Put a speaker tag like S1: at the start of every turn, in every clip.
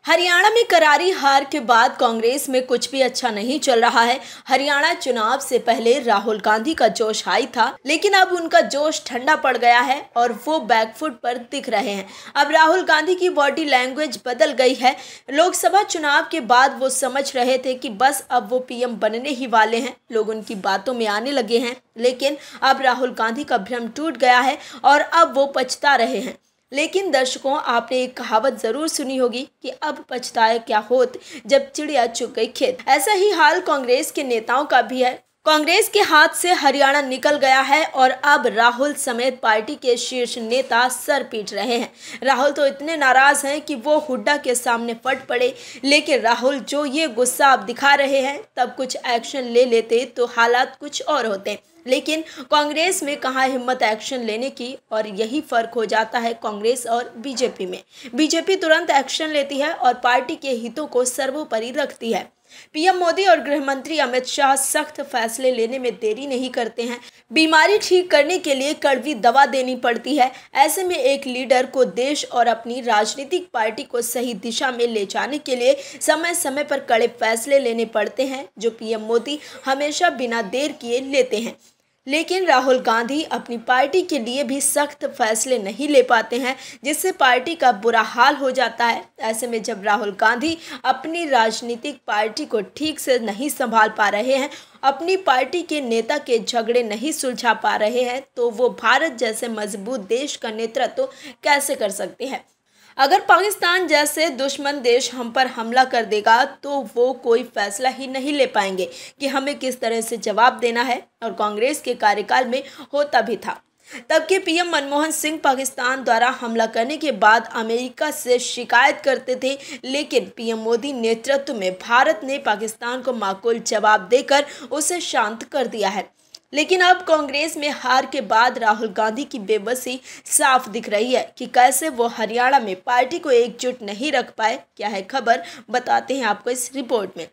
S1: हरियाणा में करारी हार के बाद कांग्रेस में कुछ भी अच्छा नहीं चल रहा है। हरियाणा चुनाव से पहले राहुल गांधी का जोश हाई था, लेकिन अब उनका जोश ठंडा पड़ गया है और वो बैकफुट पर दिख रहे हैं। अब राहुल गांधी की बॉडी लैंग्वेज बदल गई है। लोकसभा चुनाव के बाद वो समझ रहे थे कि बस अब वो पीएम बनने ही वाले हैं। लोग उनकी बातों में आने लगे हैं, लेकिन अब राहुल गांधी का भ्रम टूट गया है और अब वो पछता रहे हैं। लेकिन दर्शकों, आपने एक कहावत जरूर सुनी होगी कि अब पछताए क्या होत जब चिड़िया चुग गई खेत। ऐसा ही हाल कांग्रेस के नेताओं का भी है। कांग्रेस के हाथ से हरियाणा निकल गया है और अब राहुल समेत पार्टी के शीर्ष नेता सर पीट रहे हैं। राहुल तो इतने नाराज हैं कि वो हुड्डा के सामने फट पड़े, लेकिन राहुल जो ये गुस्सा अब दिखा रहे हैं, तब कुछ एक्शन ले लेते तो हालात कुछ और होते। लेकिन कांग्रेस में कहाँ हिम्मत एक्शन लेने की, और यही फर्क हो जाता है कांग्रेस और बीजेपी में। बीजेपी तुरंत एक्शन लेती है और पार्टी के हितों को सर्वोपरि रखती है। पीएम मोदी और गृह मंत्री अमित शाह सख्त फैसले लेने में देरी नहीं करते हैं। बीमारी ठीक करने के लिए कड़वी दवा देनी पड़ती है। ऐसे में एक लीडर को देश और अपनी राजनीतिक पार्टी को सही दिशा में ले जाने के लिए समय समय पर कड़े फैसले लेने पड़ते हैं, जो पीएम मोदी हमेशा बिना देर किए लेते हैं। लेकिन राहुल गांधी अपनी पार्टी के लिए भी सख्त फैसले नहीं ले पाते हैं, जिससे पार्टी का बुरा हाल हो जाता है। ऐसे में जब राहुल गांधी अपनी राजनीतिक पार्टी को ठीक से नहीं संभाल पा रहे हैं, अपनी पार्टी के नेता के झगड़े नहीं सुलझा पा रहे हैं, तो वो भारत जैसे मजबूत देश का नेतृत्व कैसे कर सकते हैं। अगर पाकिस्तान जैसे दुश्मन देश हम पर हमला कर देगा तो वो कोई फैसला ही नहीं ले पाएंगे कि हमें किस तरह से जवाब देना है, और कांग्रेस के कार्यकाल में होता भी था। तब के पीएम मनमोहन सिंह पाकिस्तान द्वारा हमला करने के बाद अमेरिका से शिकायत करते थे, लेकिन पीएम मोदी नेतृत्व में भारत ने पाकिस्तान को माकूल जवाब देकर उसे शांत कर दिया है। लेकिन अब कांग्रेस में हार के बाद राहुल गांधी की बेबसी साफ दिख रही है कि कैसे वो हरियाणा में पार्टी को एकजुट नहीं रख पाए। क्या है खबर, बताते हैं आपको इस रिपोर्ट में।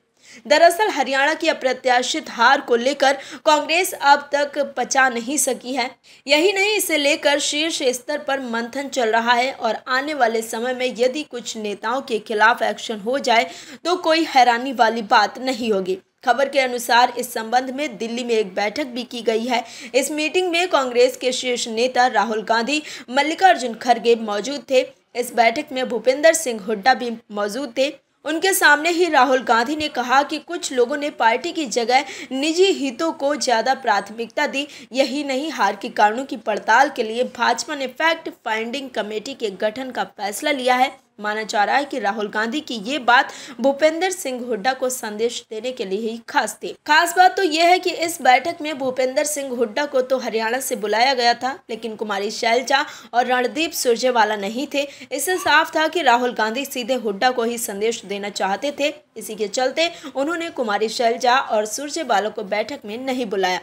S1: दरअसल हरियाणा की अप्रत्याशित हार को लेकर कांग्रेस अब तक पचा नहीं सकी है। यही नहीं, इसे लेकर शीर्ष स्तर पर मंथन चल रहा है और आने वाले समय में यदि कुछ नेताओं के खिलाफ एक्शन हो जाए तो कोई हैरानी वाली बात नहीं होगी। खबर के अनुसार इस संबंध में दिल्ली में एक बैठक भी की गई है। इस मीटिंग में कांग्रेस के शीर्ष नेता राहुल गांधी, मल्लिकार्जुन खड़गे मौजूद थे। इस बैठक में भूपेंद्र सिंह हुड्डा भी मौजूद थे। उनके सामने ही राहुल गांधी ने कहा कि कुछ लोगों ने पार्टी की जगह निजी हितों को ज्यादा प्राथमिकता दी। यही नहीं, हार के कारणों की पड़ताल के लिए भाजपा ने फैक्ट फाइंडिंग कमेटी के गठन का फैसला लिया है। माना जा रहा है कि राहुल गांधी की ये बात भूपेंद्र सिंह हुड्डा को संदेश देने के लिए ही खास थी। खास बात तो यह है कि इस बैठक में भूपेंद्र सिंह हुड्डा को तो हरियाणा से बुलाया गया था, लेकिन कुमारी शैलजा और रणदीप सुरजेवाला नहीं थे। इससे साफ था कि राहुल गांधी सीधे हुड्डा को ही संदेश देना चाहते थे। इसी के चलते उन्होंने कुमारी शैलजा और सुरजेवाला को बैठक में नहीं बुलाया।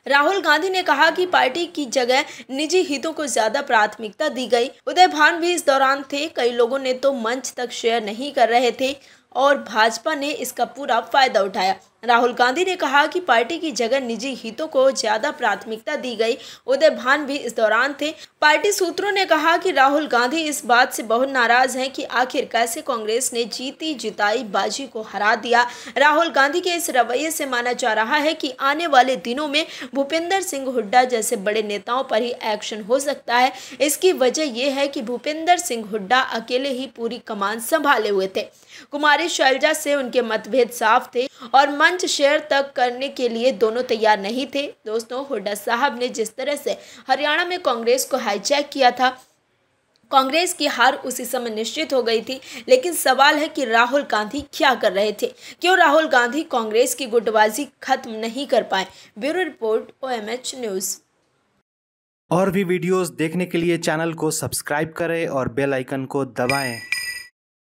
S1: राहुल गांधी ने कहा कि पार्टी की जगह निजी हितों को ज्यादा प्राथमिकता दी गई। उदय भान भी इस दौरान थे। कई लोगों ने तो मंच तक शेयर नहीं कर रहे थे और भाजपा ने इसका पूरा फायदा उठाया। राहुल गांधी ने कहा कि पार्टी की जगह निजी हितों को ज्यादा प्राथमिकता दी गई। उदय भान भी इस दौरान थे। पार्टी सूत्रों ने कहा कि राहुल गांधी इस बात से बहुत नाराज हैं कि आखिर कैसे कांग्रेस ने जीती जिताई बाजी को हरा दिया। राहुल गांधी के इस रवैये से माना जा रहा है कि आने वाले दिनों में भूपेंद्र सिंह हुड्डा जैसे बड़े नेताओं पर ही एक्शन हो सकता है। इसकी वजह यह है कि भूपेंद्र सिंह हुड्डा अकेले ही पूरी कमान संभाले हुए थे। कुमारी शैलजा से उनके मतभेद साफ थे और मंच शेयर तक करने के लिए दोनों तैयार नहीं थे। दोस्तों, हुड्डा साहब ने जिस तरह से हरियाणा में कांग्रेस को हाईजैक किया था, कांग्रेस की हार उसी समय निश्चित हो गई थी। लेकिन सवाल है कि राहुल गांधी क्या कर रहे थे? क्यों राहुल गांधी कांग्रेस की गुटबाजी खत्म नहीं कर पाए? Bureau report, OMH news.
S2: और भी वीडियोस देखने के लिए चैनल को सब्सक्राइब करें और बेल आइकन को दबाएं।